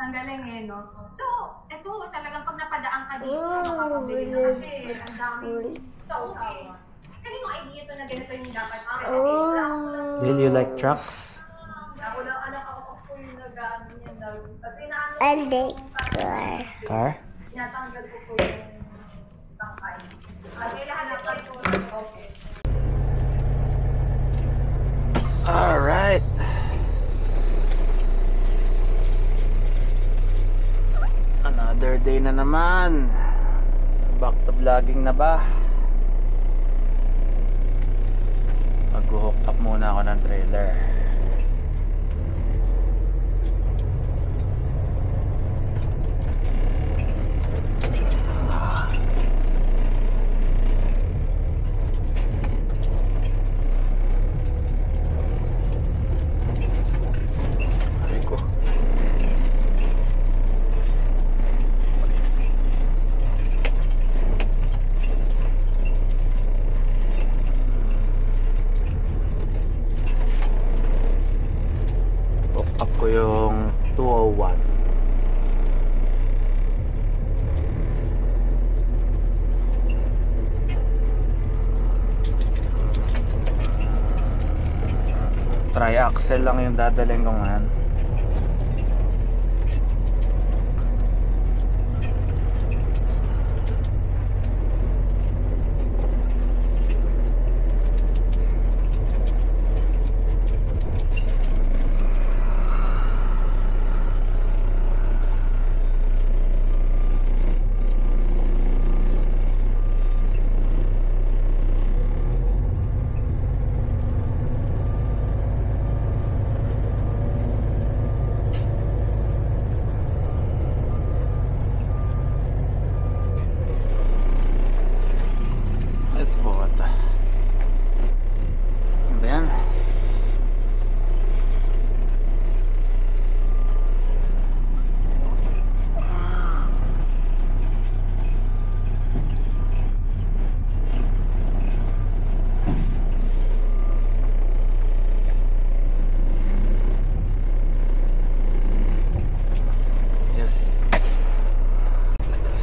Ang galing eh, no? So, ito talagang pag napadaan ka dito, makakabili na kasi ang daming sa okay. Kanino idea ito na ganito yung dapat present? Will you like trucks? Ako lang, anak ako po yung nag-ano niyan daw. Pag pinaano Car? tinatanggal ko po yung tangkay. At may lahat na kayo okay. Alright. Another day na naman. Back to vlogging na ba? Mag-hook up muna ako ng trailer. Ko yung 201. Tri-axle lang yung dadalhin ko ngayon.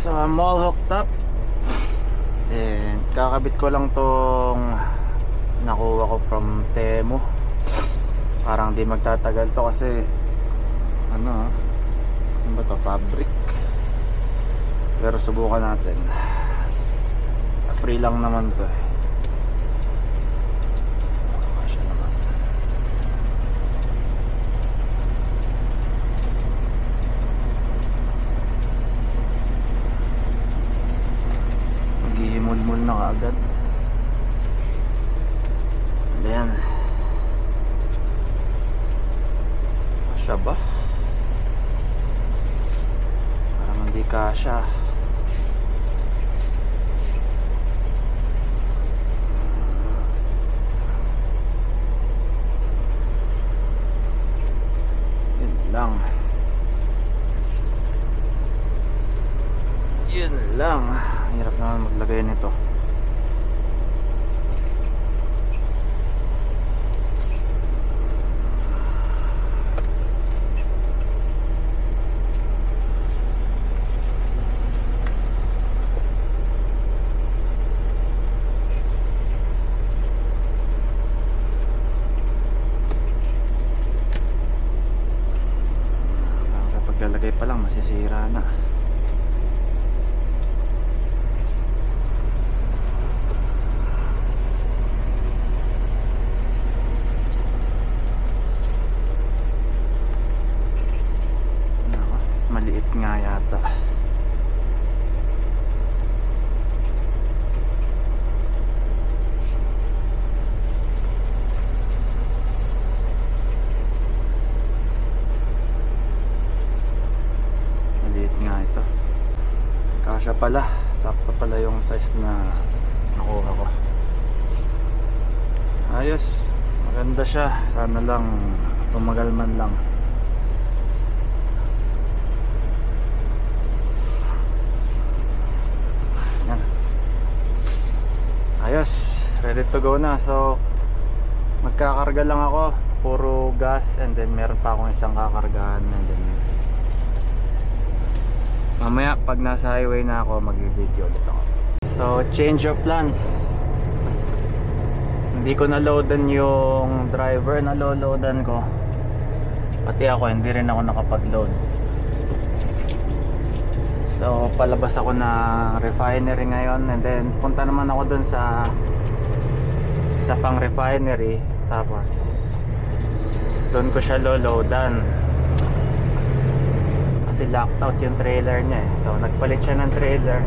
So I'm all hooked up and kakabit ko lang tong nakuha ko from Temu. Parang di magtatagal to kasi ano ba to, fabric, pero subukan natin. Free lang naman to eh. Maghihimul-mul na kaagad. Ayan. Kasya ba? Parang hindi kasya. Yun lang. Yun lang. Hirap naman maglagay nito. Kapag lalagay pa lang masisira na. Maliit nga yata. Maliit nga ito. Kasya pala. Sakto pala yung size na nakuha ko. Ayos. Maganda siya. Sana lang tumagal man lang. Ayos, ready to go na. So magkakarga lang ako, puro gas, and then meron pa akong isang kakargahan, and then Mamaya pag nasa highway na ako, mag-video ulit ako. So change of plans. Hindi ko na-loadan yung driver, nalo-loadan ko. Pati ako, hindi rin ako nakapag-load. So palabas ako ng refinery ngayon, and then punta naman ako dun sa isa pang refinery. Tapos dun ko siya lo-loadan kasi locked out yung trailer niya eh. So nagpalit siya ng trailer.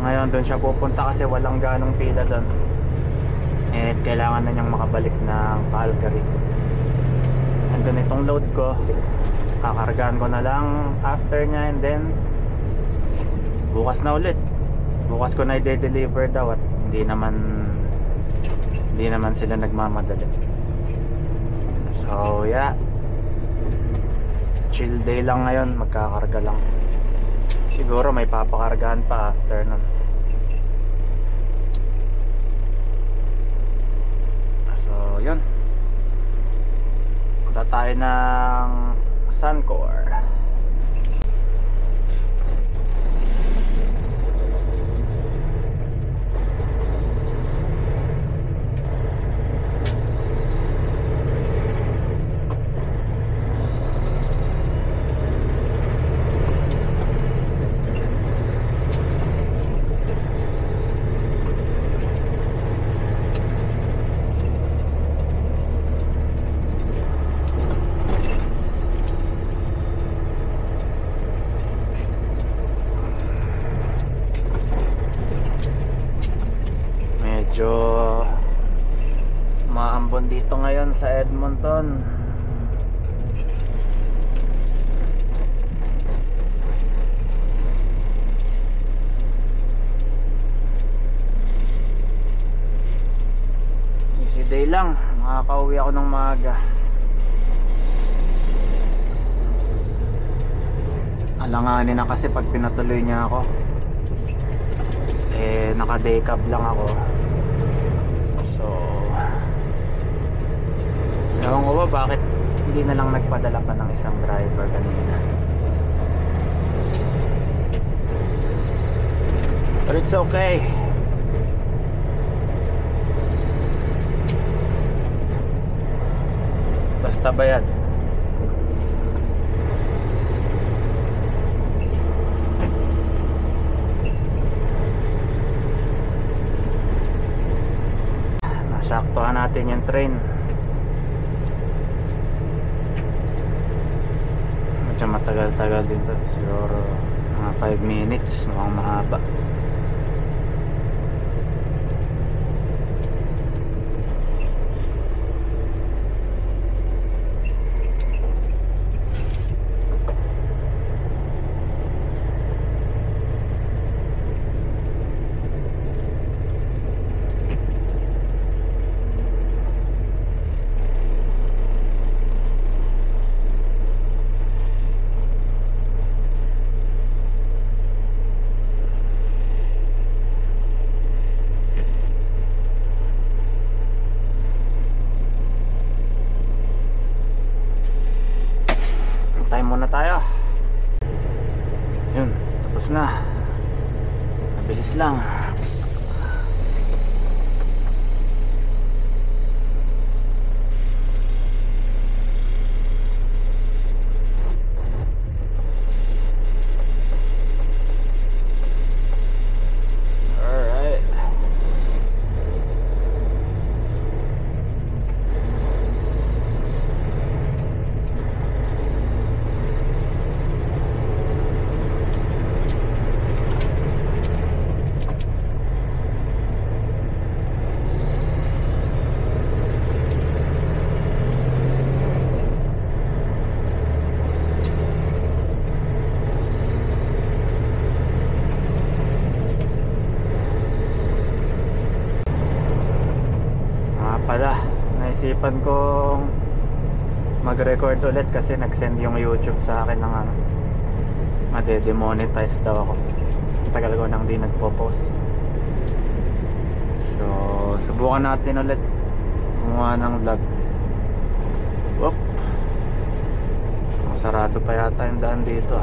Ngayon dun siya pupunta kasi walang ganong pila dun. And kailangan na niyang makabalik ng Calgary. And then itong load ko, kakargaan ko na lang after niya, and then bukas na ulit. Bukas ko na i-deliver daw at hindi naman sila nagmamadali. So yeah, chill day lang ngayon, magkakarga lang. Siguro may papakargahan pa after nun. So yun, punta tayo ng Suncor. Medyo maambon dito ngayon sa Edmonton. Easy day lang, makakauwi ako ng maaga. Alanganin na kasi pag pinatuloy niya ako. Naka day cab lang ako. So ewan ko ba bakit hindi na lang nagpadala pa ng isang driver kanina. But it's okay. Basta bayad. Saktuhan natin yung train. Medyo matagal-tagal din to. Siguro mga 5 minutes. Mukhang mahaba. Muna tayo. Yun, tapos na. Mabilis lang. Pala, naisipan kong mag-record ulit kasi nag-send yung YouTube sa akin ng made-demonetize daw ako. Tagal ko nang di nagpo-post. So, subukan natin ulit gumawa ng vlog. Whoop. Sarado pa yata yung daan dito.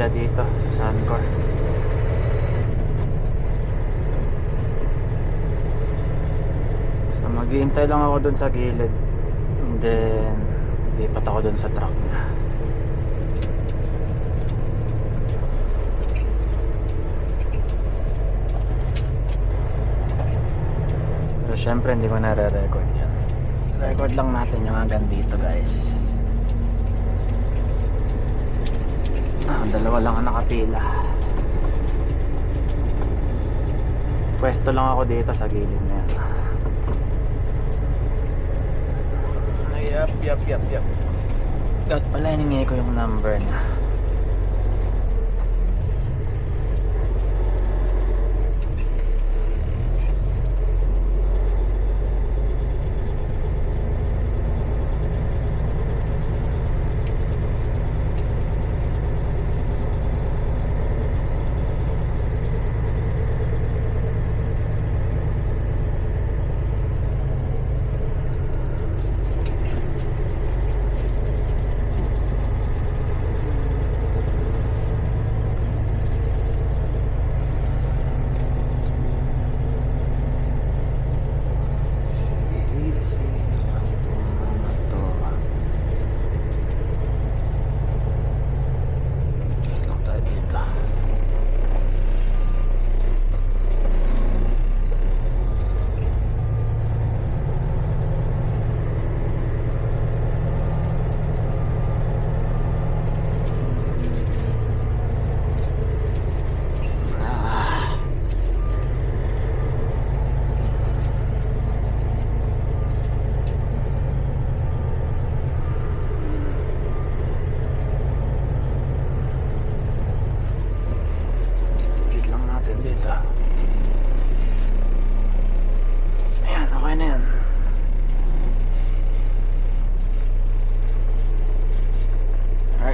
pila dito sa Suncor. So maghihintay lang ako dun sa gilid, and then lipat ako dun sa truck niya. Pero syempre hindi ko nare-record yan. Record lang natin yung hanggang dito, guys. Dalawa lang ang nakapila. Pwesto lang ako dito sa gilid na yan. Yup. Dapat pala hiningi ko yung number niya.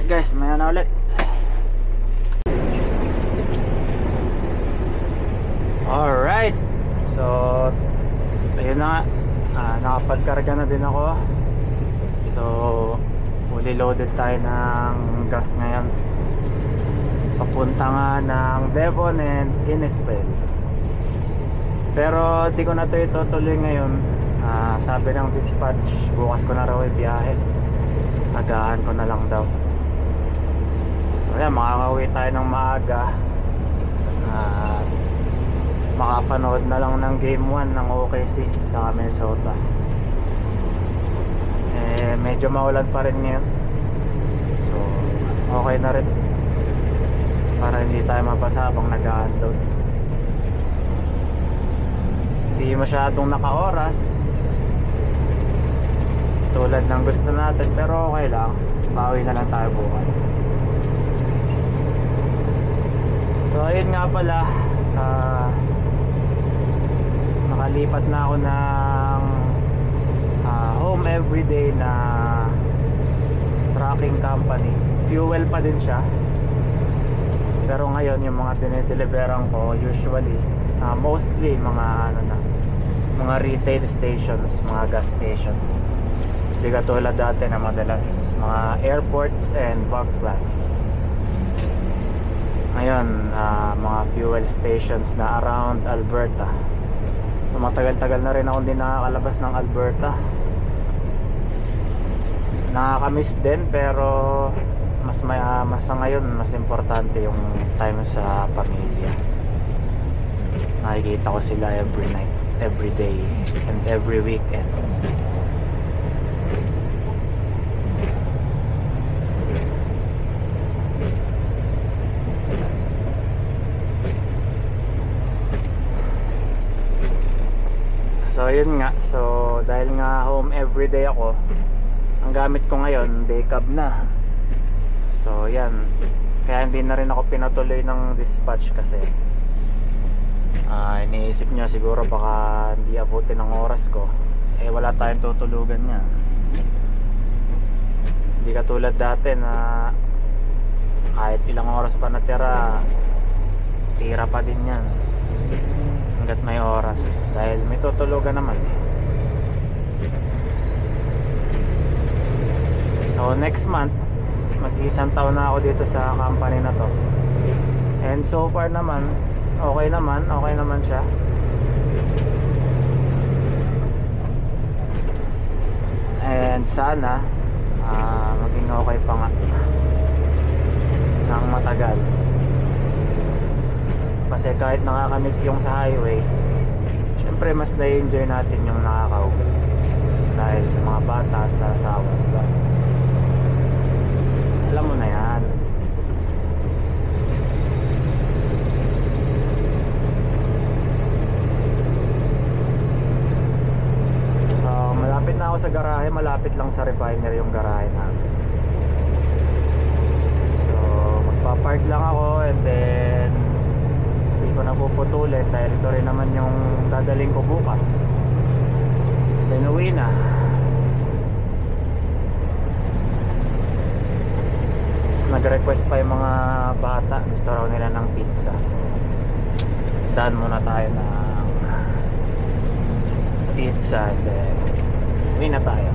Guys, maya na ulit. Alright, so ayun na nga, nakapagkarga na din ako. So fully loaded tayo ng gas ngayon, papunta nga ng Devon and Innisfail. Pero di ko na ito itutuloy ngayon. Sabi ng dispatch, bukas ko na raw ibiyahe, agahan ko na lang daw. So ayan, makakauwi tayo ng maaga at makapanood na lang ng game 1 ng OKC sa Minnesota. Medyo maulan pa rin ngayon, so okay na rin para hindi tayo mabasa habang nag-unload. Hindi masyadong naka-oras tulad ng gusto natin, pero okay lang, bawi na lang tayo bukas. So ayun nga pala, nakalipat na ako ng home everyday na trucking company. Fuel pa din siya, pero ngayon yung mga dinideliveran ko usually mostly mga retail stations, mga gas stations. Hindi katulad dati na madalas mga airports and bug plants. Ngayon mga fuel stations na around Alberta. So matagal-tagal na rin ako hindi nakakalabas ng Alberta. Nakakamiss din, pero mas sa ngayon mas importante yung time sa pamilya. Nakikita ko sila every night, every day, and every weekend. So yun nga, so dahil nga home everyday ako, ang gamit ko ngayon day cab na. So yan, kaya hindi na rin ako pinatuloy ng dispatch kasi iniisip niya siguro baka hindi abutin ng oras ko, wala tayong tutulugan niya. Hindi katulad dati na kahit ilang oras pa natira, tira pa din yan hanggat may oras, dahil may tutulugan naman. So next month mag-isang taon na ako dito sa company na to. And so far naman, okay naman siya. And sana maging okay pa nga nang matagal. Kasi kahit nakakamiss yung sa highway, syempre mas na-enjoy natin yung nakakauwi dahil sa mga bata at sa asawa, diba? Alam mo na yan. So malapit na ako sa garahe, malapit lang sa refinery yung garahe namin. So magpa-park lang ako and then hindi ko na puputulin dahil ito rin naman yung dadaling ko bukas. Then uwi na. Nag-request pa yung mga bata, gusto raw nila ng pizza. So daan muna tayo ng pizza and then uwi na tayo.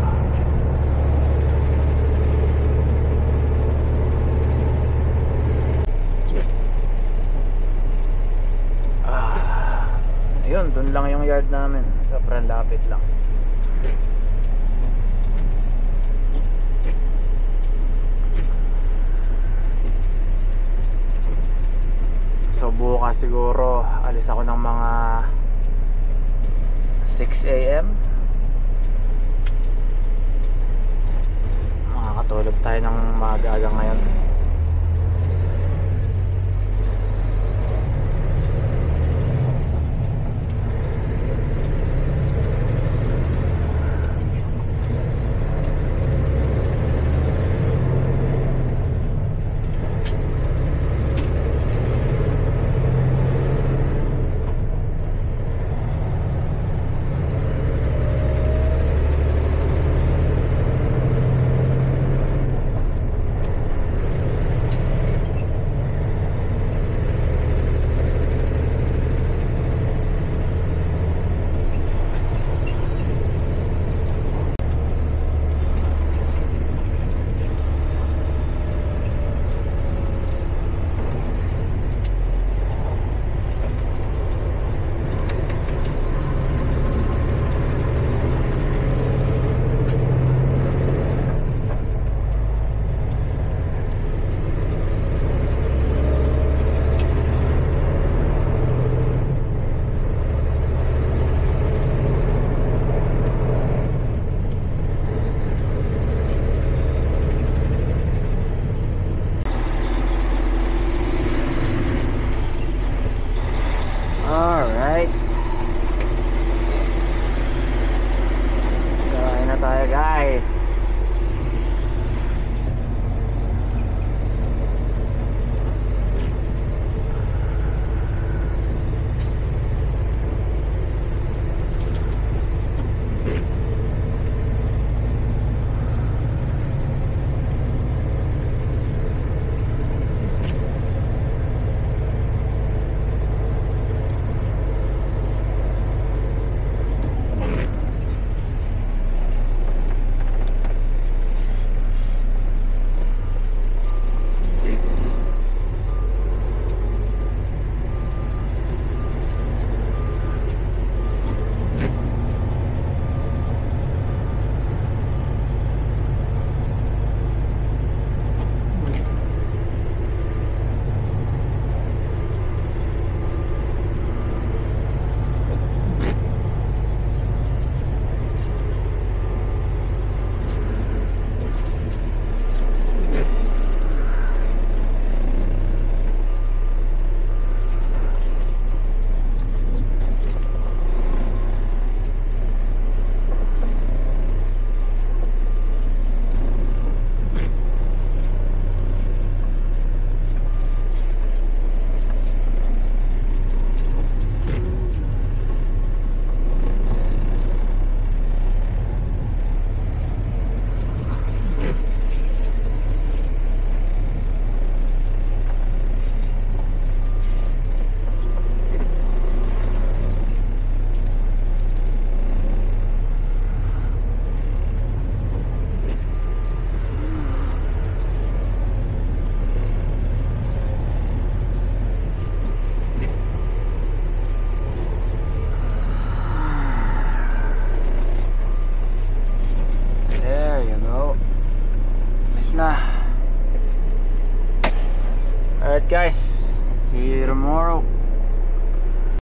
Ayun, dun lang yung yard namin, sobrang lapit lang. So bukas siguro alis ako ng mga 6 AM. Makakatulog tayo ng maaga ngayon. Alright, kain na tayo guys. Alright guys, see you tomorrow.